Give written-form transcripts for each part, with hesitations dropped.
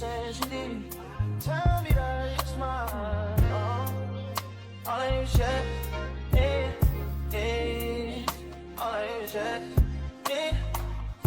saying she did. Tell me that it's mine. All I hear is yeah, yeah, yeah. All I hear is yeah, yeah,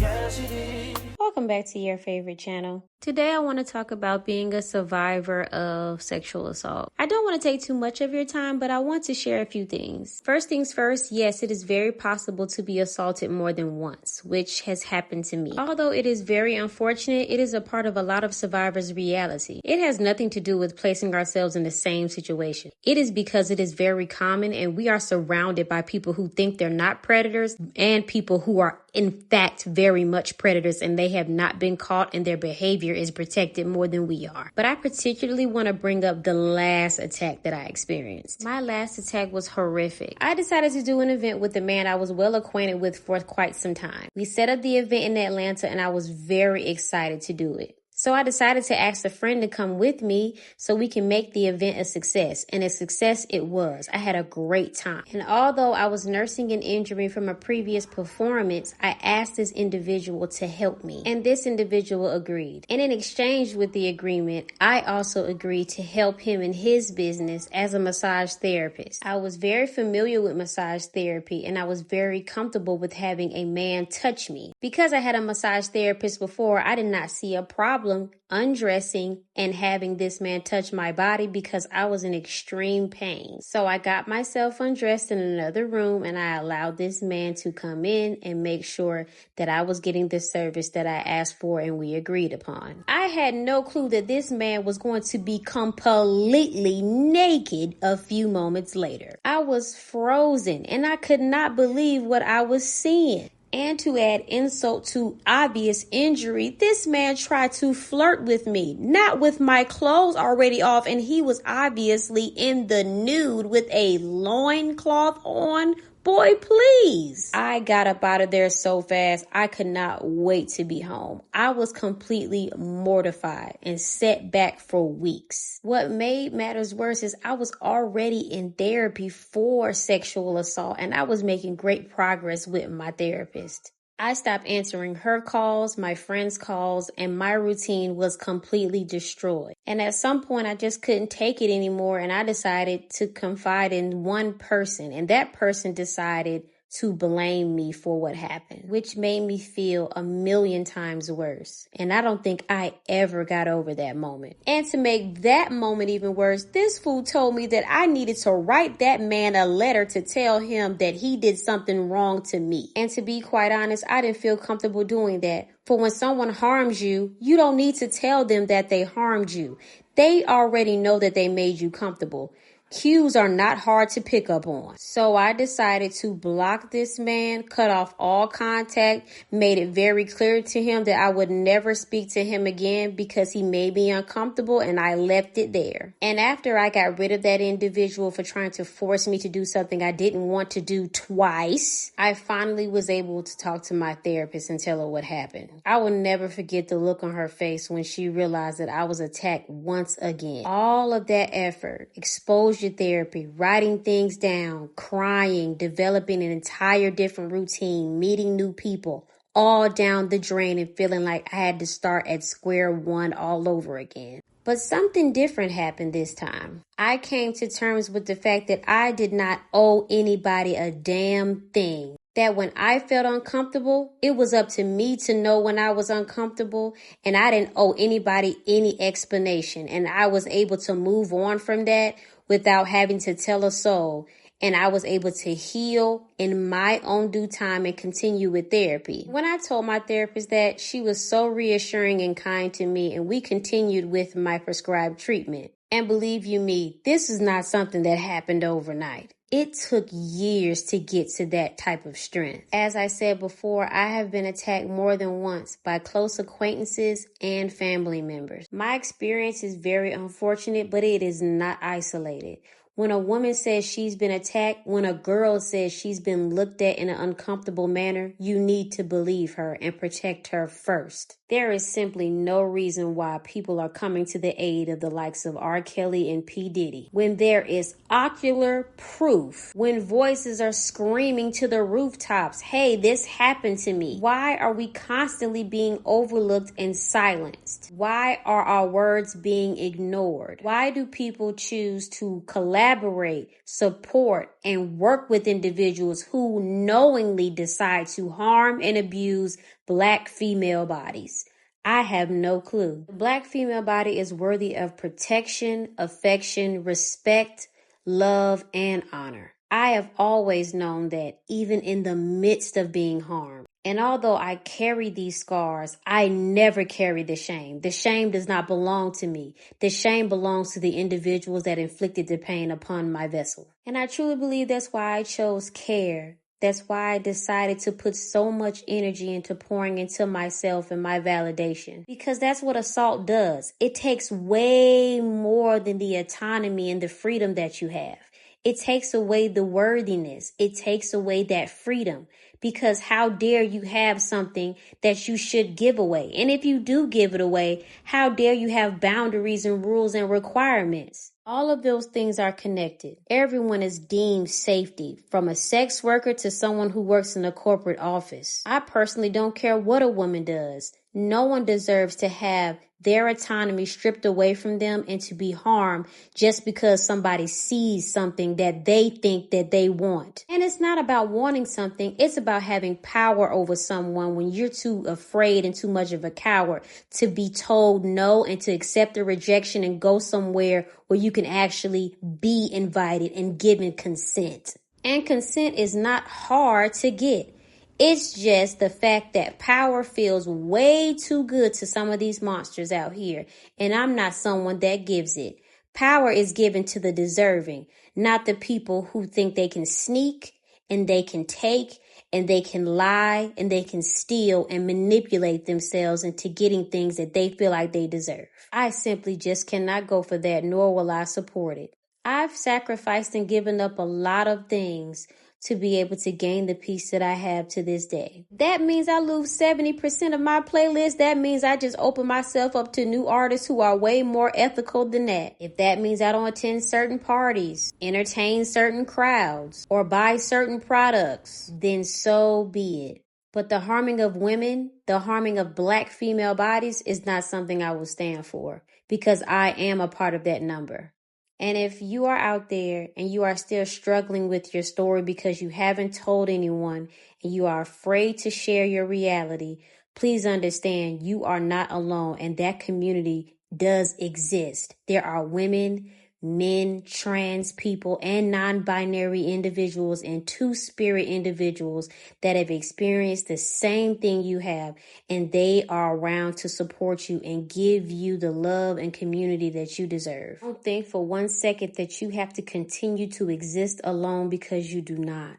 yeah, she did. Welcome back to your favorite channel. Today I want to talk about being a survivor of sexual assault. I don't want to take too much of your time, but I want to share a few things. First things first, yes, it is very possible to be assaulted more than once, which has happened to me. Although it is very unfortunate, it is a part of a lot of survivors' reality. It has nothing to do with placing ourselves in the same situation. It is because it is very common and we are surrounded by people who think they're not predators and people who are in fact very much predators and they have not been caught and their behavior is protected more than we are. But I particularly want to bring up the last attack that I experienced. My last attack was horrific. I decided to do an event with a man I was well acquainted with for quite some time. We set up the event in Atlanta and I was very excited to do it. So I decided to ask a friend to come with me so we can make the event a success. And a success it was. I had a great time. And although I was nursing an injury from a previous performance, I asked this individual to help me. And this individual agreed. And in exchange with the agreement, I also agreed to help him in his business as a massage therapist. I was very familiar with massage therapy and I was very comfortable with having a man touch me. Because I had a massage therapist before, I did not see a problem undressing and having this man touch my body because I was in extreme pain. So I got myself undressed in another room and I allowed this man to come in and make sure that I was getting the service that I asked for and we agreed upon. I had no clue that this man was going to be completely naked a few moments later. I was frozen and I could not believe what I was seeing. And to add insult to obvious injury, this man tried to flirt with me, not with my clothes already off, and he was obviously in the nude with a loincloth on. Boy, please. I got up out of there so fast, I could not wait to be home. I was completely mortified and set back for weeks. What made matters worse is I was already in therapy for sexual assault and I was making great progress with my therapist. I stopped answering her calls, my friends' calls, and my routine was completely destroyed. And at some point, I just couldn't take it anymore, and I decided to confide in one person, and that person decided to blame me for what happened, which made me feel 1,000,000 times worse. And I don't think I ever got over that moment. And to make that moment even worse, this fool told me that I needed to write that man a letter to tell him that he did something wrong to me. And to be quite honest, I didn't feel comfortable doing that. For when someone harms you, you don't need to tell them that they harmed you. They already know that they made you comfortable. Cues are not hard to pick up on. So I decided to block this man, cut off all contact, made it very clear to him that I would never speak to him again because he made me uncomfortable, and I left it there. And after I got rid of that individual for trying to force me to do something I didn't want to do twice, I finally was able to talk to my therapist and tell her what happened. I will never forget the look on her face when she realized that I was attacked once again. All of that effort, exposure therapy, writing things down, crying, developing an entire different routine, meeting new people, all down the drain and feeling like I had to start at square one all over again. But something different happened this time. I came to terms with the fact that I did not owe anybody a damn thing. That when I felt uncomfortable, it was up to me to know when I was uncomfortable, and I didn't owe anybody any explanation. And I was able to move on from that without having to tell a soul. And I was able to heal in my own due time and continue with therapy. When I told my therapist that, she was so reassuring and kind to me, and we continued with my prescribed treatment. And believe you me, this is not something that happened overnight. It took years to get to that type of strength. As I said before, I have been attacked more than once by close acquaintances and family members. My experience is very unfortunate, but it is not isolated. When a woman says she's been attacked, when a girl says she's been looked at in an uncomfortable manner, you need to believe her and protect her first. There is simply no reason why people are coming to the aid of the likes of R. Kelly and P. Diddy. When there is ocular proof, when voices are screaming to the rooftops, hey, this happened to me. Why are we constantly being overlooked and silenced? Why are our words being ignored? Why do people choose to collaborate, support, and work with individuals who knowingly decide to harm and abuse Black female bodies? I have no clue. The Black female body is worthy of protection, affection, respect, love, and honor. I have always known that even in the midst of being harmed. And although I carry these scars, I never carry the shame. The shame does not belong to me. The shame belongs to the individuals that inflicted the pain upon my vessel. And I truly believe that's why I chose care. That's why I decided to put so much energy into pouring into myself and my validation. Because that's what assault does. It takes way more than the autonomy and the freedom that you have. It takes away the worthiness. It takes away that freedom. Because how dare you have something that you should give away? And if you do give it away, how dare you have boundaries and rules and requirements? All of those things are connected. Everyone is deemed safety, from a sex worker to someone who works in a corporate office. I personally don't care what a woman does. No one deserves to have their autonomy stripped away from them and to be harmed just because somebody sees something that they think that they want. And it's not about wanting something. It's about having power over someone when you're too afraid and too much of a coward to be told no and to accept the rejection and go somewhere where you can actually be invited and given consent. And consent is not hard to get. It's just the fact that power feels way too good to some of these monsters out here, and I'm not someone that gives it. Power is given to the deserving, not the people who think they can sneak and they can take and they can lie and they can steal and manipulate themselves into getting things that they feel like they deserve. I simply just cannot go for that, nor will I support it. I've sacrificed and given up a lot of things to be able to gain the peace that I have to this day. That means I lose 70% of my playlist. That means I just open myself up to new artists who are way more ethical than that. If that means I don't attend certain parties, entertain certain crowds, or buy certain products, then so be it. But the harming of women, the harming of Black female bodies is not something I will stand for, because I am a part of that number. And if you are out there and you are still struggling with your story because you haven't told anyone and you are afraid to share your reality, please understand you are not alone, and that community does exist. There are women, men, trans people, and non-binary individuals and two-spirit individuals that have experienced the same thing you have, and they are around to support you and give you the love and community that you deserve. Don't think for 1 second that you have to continue to exist alone, because you do not.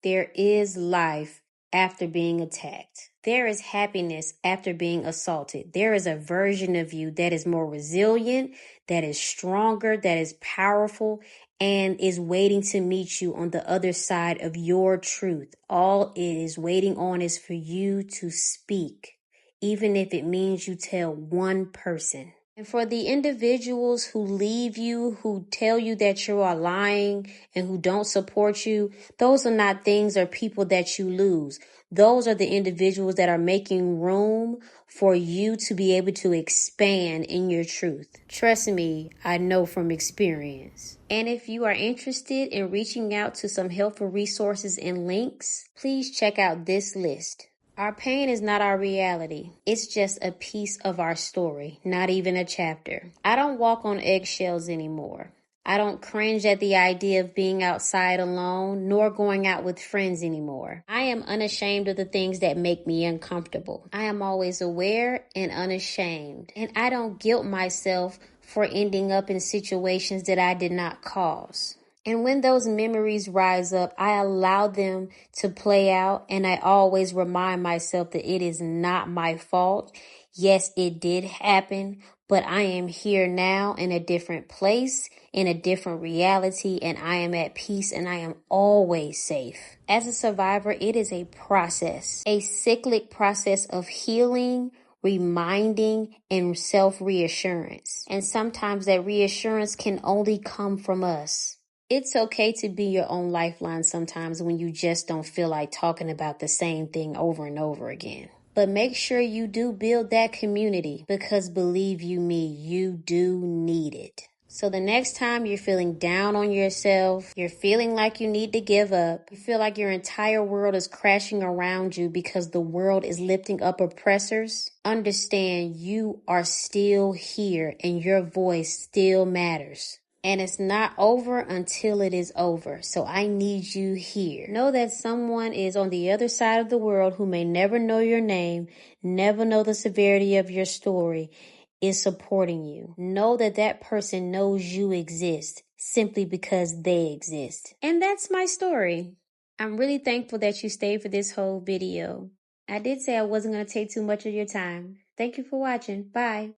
There is life after being attacked. There is happiness after being assaulted. There is a version of you that is more resilient, that is stronger, that is powerful, and is waiting to meet you on the other side of your truth. All it is waiting on is for you to speak, even if it means you tell one person. And for the individuals who leave you, who tell you that you are lying and who don't support you, those are not things or people that you lose. Those are the individuals that are making room for you to be able to expand in your truth. Trust me, I know from experience. And if you are interested in reaching out to some helpful resources and links, please check out this list. Our pain is not our reality. It's just a piece of our story, not even a chapter. I don't walk on eggshells anymore. I don't cringe at the idea of being outside alone, nor going out with friends anymore. I am unashamed of the things that make me uncomfortable. I am always aware and unashamed, and I don't guilt myself for ending up in situations that I did not cause. And when those memories rise up, I allow them to play out, and I always remind myself that it is not my fault. Yes, it did happen, but I am here now in a different place, in a different reality, and I am at peace and I am always safe. As a survivor, it is a process, a cyclic process of healing, reminding, and self-reassurance. And sometimes that reassurance can only come from us. It's okay to be your own lifeline sometimes when you just don't feel like talking about the same thing over and over again. But make sure you do build that community, because believe you me, you do need it. So the next time you're feeling down on yourself, you're feeling like you need to give up, you feel like your entire world is crashing around you because the world is lifting up oppressors, understand you are still here and your voice still matters. And it's not over until it is over. So I need you here. Know that someone is on the other side of the world who may never know your name, never know the severity of your story, is supporting you. Know that that person knows you exist simply because they exist. And that's my story. I'm really thankful that you stayed for this whole video. I did say I wasn't going to take too much of your time. Thank you for watching. Bye.